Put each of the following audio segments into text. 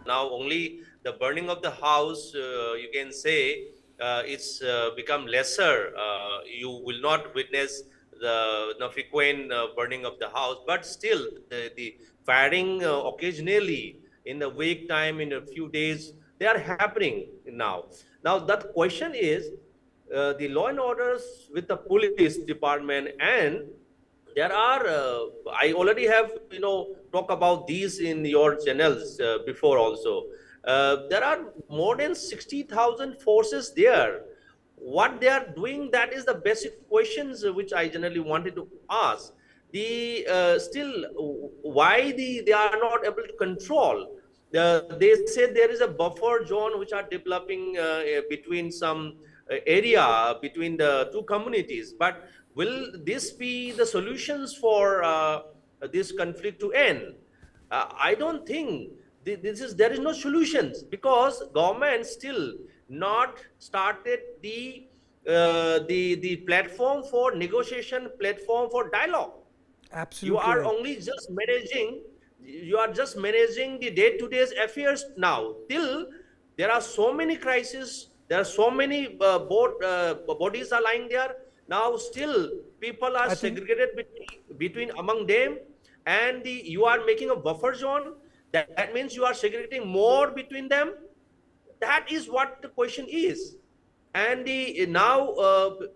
Now only the burning of the house, you can say, it's become lesser. You will not witness the frequent burning of the house, but still the firing occasionally in a week time, in a few days, they are happening now. Now that question is, the law and orders with the police department, and there are I already have talk about these in your channels before also. There are more than 60,000 forces there. What they are doing, that is the basic questions which I generally wanted to ask. The still, why they are not able to control. They say there is a buffer zone which are developing between some area between the two communities, but will this be the solutions for this conflict to end? I don't think this is, there is no solutions, because government still not started the platform for negotiation, platform for dialogue. You Absolutely are right. only just managing, you are just managing the day-to-day affairs now. Till there are so many crises, there are so many bodies are lying there. Now still people are I think segregated between among them, and you are making a buffer zone. That means you are segregating more between them. That is what the question is. And now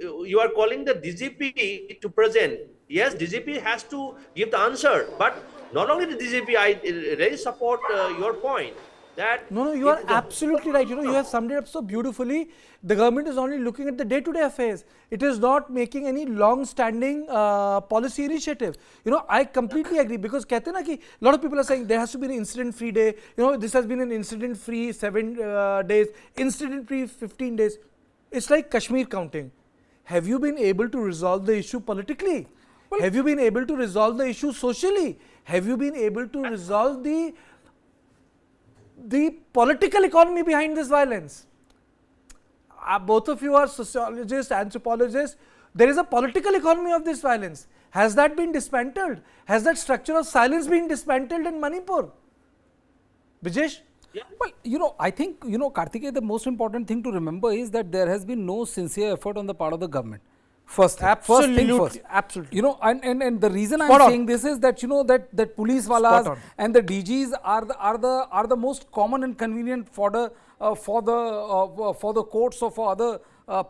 you are calling the DGP to present. Yes, DGP has to give the answer, but not only the DGP. I really support your point that no, you are the absolutely right. You have summed it up so beautifully. The government is only looking at the day-to-day affairs. It is not making any long-standing policy initiative. I completely agree, because कहते हैं ना कि a lot of people are saying there has to be an incident-free day. This has been an incident-free 7 days, incident-free 15 days. It's like Kashmir counting. Have you been able to resolve the issue politically? Have you been able to resolve the issue socially? Have you been able to resolve the political economy behind this violence? Both of you are sociologists, anthropologists. There is a political economy of this violence. Has that been dismantled? Has that structure of silence been dismantled in Manipur? Brijesh? Well, I think, Kartikeya, the most important thing to remember is that there has been no sincere effort on the part of the government. First thing first. Absolutely. And the reason I'm saying this is that that police walas and the DGs are the most common and convenient fodder for the courts or for other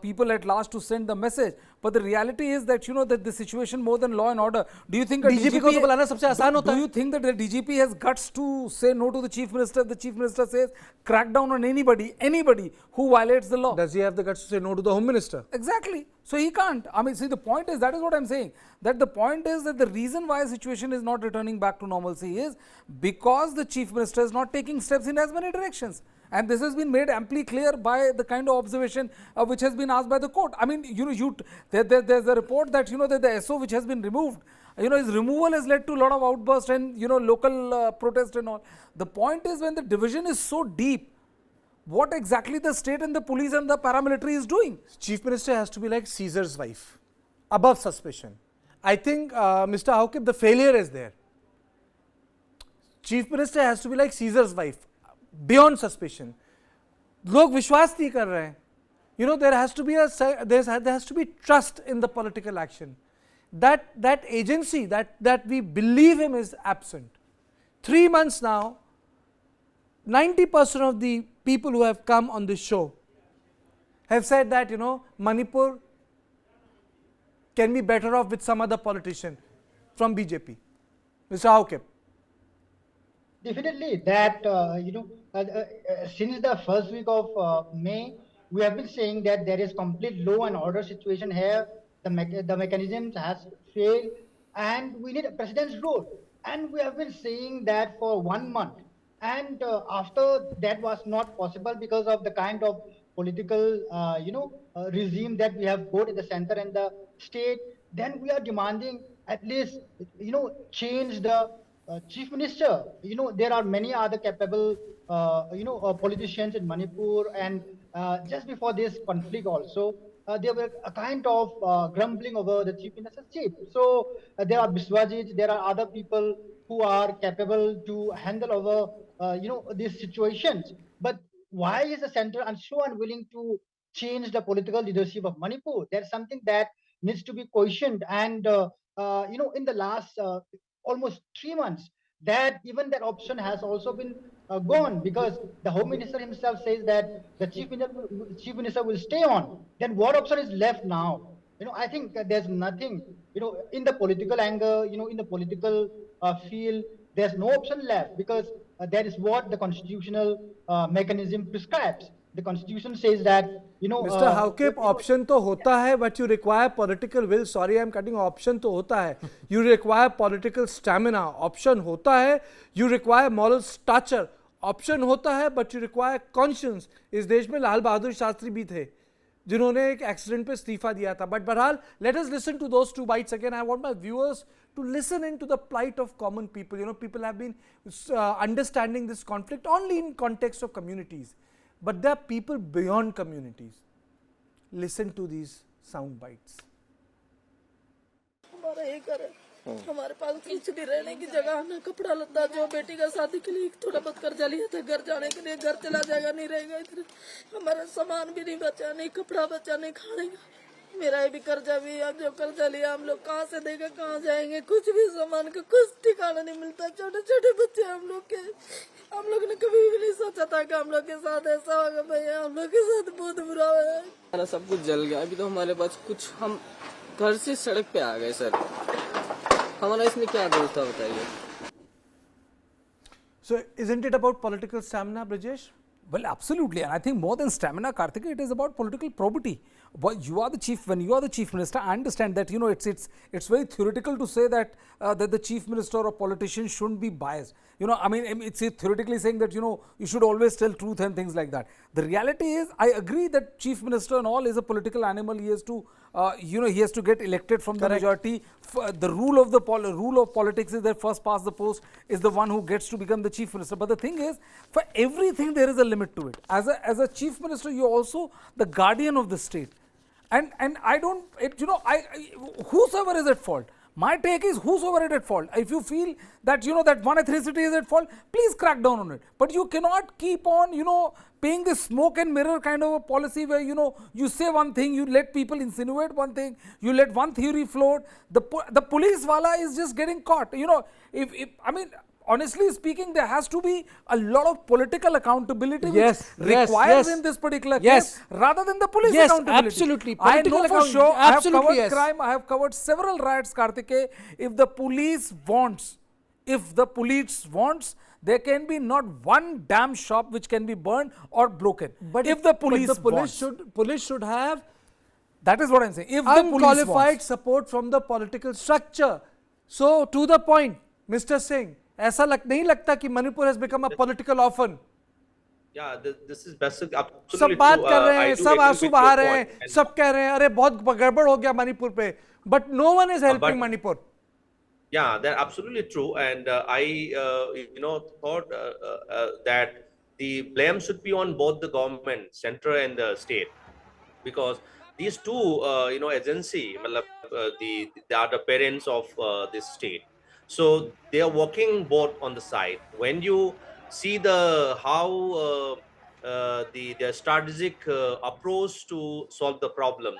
people at large to send the message. But the reality is that that the situation more than law and order. Do you think DGP को तो बुलाना सबसे आसान होता है? Do you think that the DGP has guts to say no to the chief minister? The chief minister says crack down on anybody who violates the law. Does he have the guts to say no to the home minister? Exactly. So he can't. I mean, see, the point is, that is what I'm saying. That the point is that the reason why a situation is not returning back to normalcy is because the chief minister is not taking steps in as many directions. And this has been made amply clear by the kind of observation which has been asked by the court. I mean, there's a report that that the SO which has been removed, his removal has led to a lot of outbursts and local protest and all. The point is, when the division is so deep, what exactly the state and the police and the paramilitary is doing? Chief Minister has to be like Caesar's wife, above suspicion. I think, Mr. Haokip, the failure is there. Chief Minister has to be like Caesar's wife, beyond suspicion. लोग विश्वास नहीं कर रहे हैं. There has to be trust in the political action. That agency that we believe him is absent. 3 months now, 90% of the people who have come on this show have said that Manipur can be better off with some other politician from BJP. Mr. Haokip. Definitely, that since the first week of May, we have been saying that there is complete law and order situation here. The mechanisms has failed, and we need a president's role. And we have been saying that for 1 month. And after that was not possible because of the kind of political, regime that we have both in the center and the state. Then we are demanding at least, change the chief minister. There are many other capable, politicians in Manipur, and just before this conflict also, there were a kind of grumbling over the chief minister's chief. So there are Biswajit, there are other people who are capable to handle over these situations. But why is the center so unwilling to change the political leadership of Manipur? That's something that needs to be questioned. And in the last almost 3 months, that even that option has also been gone, because the home minister himself says that the chief minister will stay on. Then what option is left now? I think there's nothing, in the political anger, in the political field, there's no option left, because that is what the constitutional mechanism prescribes. The constitution says that, mister Haokip option तो होता है but you require political will. Sorry I am cutting. Option तो होता है, you require political stamina. Option होता है, you require moral स्टाचर. Option होता है बट यू रिक्वायर कॉन्शियंस. इस देश में लाल बहादुर शास्त्री भी थे जिन्होंने एक एक्सीडेंट पे इस्तीफा दिया था. बट बहरहाल let us listen to those two bites again. I want my viewers to listen into the plight of common people. People have been understanding this conflict only in context of communities, but there are people beyond communities. Listen to these sound bites. हमारा ये घर है, हमारे पास कुछ भी रहने की जगह ना, कपड़ा लत्ता, जो बेटी का शादी के लिए थोड़ा बहुत कर्जा लिया था घर जाने के लिए, घर चला जाएगा, नहीं रहेगा इधर. हमारा सामान भी नहीं बचा, नहीं कपड़ा बचा, नहीं खाने का. मेरा ये भी कर्जा भी है, जो कर्जा लिया हम लोग कहाँ से देगा, कहाँ जाएंगे, कुछ भी सामान का कुछ ठिकाना नहीं मिलता. छोटे छोटे बच्चे हम लोग के, हम लोग ने कभी भी नहीं सोचा था कि हम लोग के साथ ऐसा होगा. भैया हम लोग के साथ बहुत बुरा हुआ है. हमारा सब कुछ जल गया. अभी तो हमारे पास कुछ, हम घर से सड़क पे आ गए सर. हमारा इसमें क्या दोष था बताइए. So isn't it about political stamina, Brijesh? Well, absolutely, and I think more than stamina, Kartikeya, it is about political probity. When you are the chief minister, I understand that it's very theoretical to say that that the chief minister or politician shouldn't be biased. I mean, it's theoretically saying that you should always tell truth and things like that. The reality is, I agree that chief minister and all is a political animal. He has to he has to get elected from the majority. The rule of politics is that first past the post is the one who gets to become the chief minister. But the thing is, for everything there is a limit to it. As a chief minister, you are also the guardian of the state. And I don't, whosoever is at fault, my take is whosoever is at fault. If you feel that, that one ethnicity is at fault, please crack down on it. But you cannot keep on, paying this smoke and mirror kind of a policy where, you say one thing, you let people insinuate one thing, you let one theory float. The police wala is just getting caught. I mean, honestly speaking, there has to be a lot of political accountability which requires in this particular case rather than the police accountability. Absolutely. I know for sure, I have covered crime, I have covered several riots, Kartikeya. If the police wants, there can be not one damn shop which can be burned or broken. But if the police should have, that is what I'm saying. If unqualified support from the political structure. So to the point, Mr. Singh, ऐसा नहीं लगता कि Manipur has become a political orphan? Yeah, this is absolutely true. सब बात कर रहे हैं, सब आंसू बहा रहे हैं, सब कह रहे हैं अरे बहुत गड़बड़ हो गया मणिपुर पे, but no one is helping Manipur. Yeah, that's absolutely true. And I thought that the blame should be on both the government, center and the state, because these two agency, they are the parents of this state. So they are working both on the side. When you see how the strategic approach to solve the problem,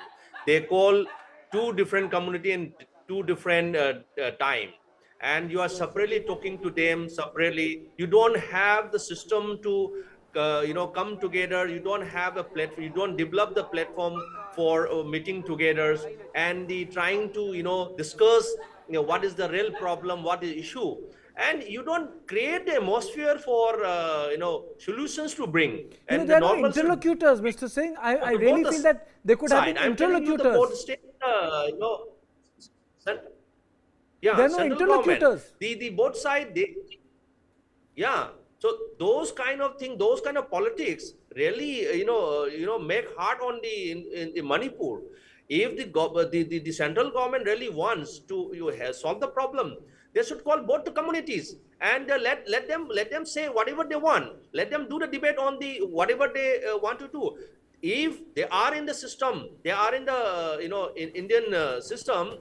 they call two different community and two different time, and you are separately talking to them separately. You don't have the system to come together. You don't have a platform. You don't develop the platform for meeting together and the trying to discuss what is the real problem, what is the issue, and you don't create the atmosphere for solutions to bring. And there are no interlocutors, Mr. Singh. I really feel that they could have been interlocutors. Yeah, there are no interlocutors. The both side, so those kind of thing, those kind of politics really make hard on the Manipur. If the central government really wants to solve the problem, they should call both the communities and let them say whatever they want. Let them do the debate on the whatever they want to do. If they are in the system, they are in the in Indian system,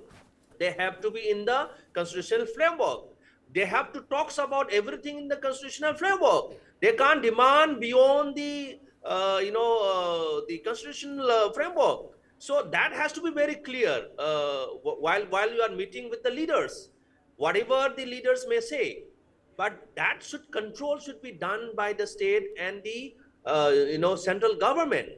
they have to be in the constitutional framework. They have to talk about everything in the constitutional framework. They can't demand beyond the the constitutional framework. So that has to be very clear while you are meeting with the leaders, whatever the leaders may say. But that control should be done by the state and the central government.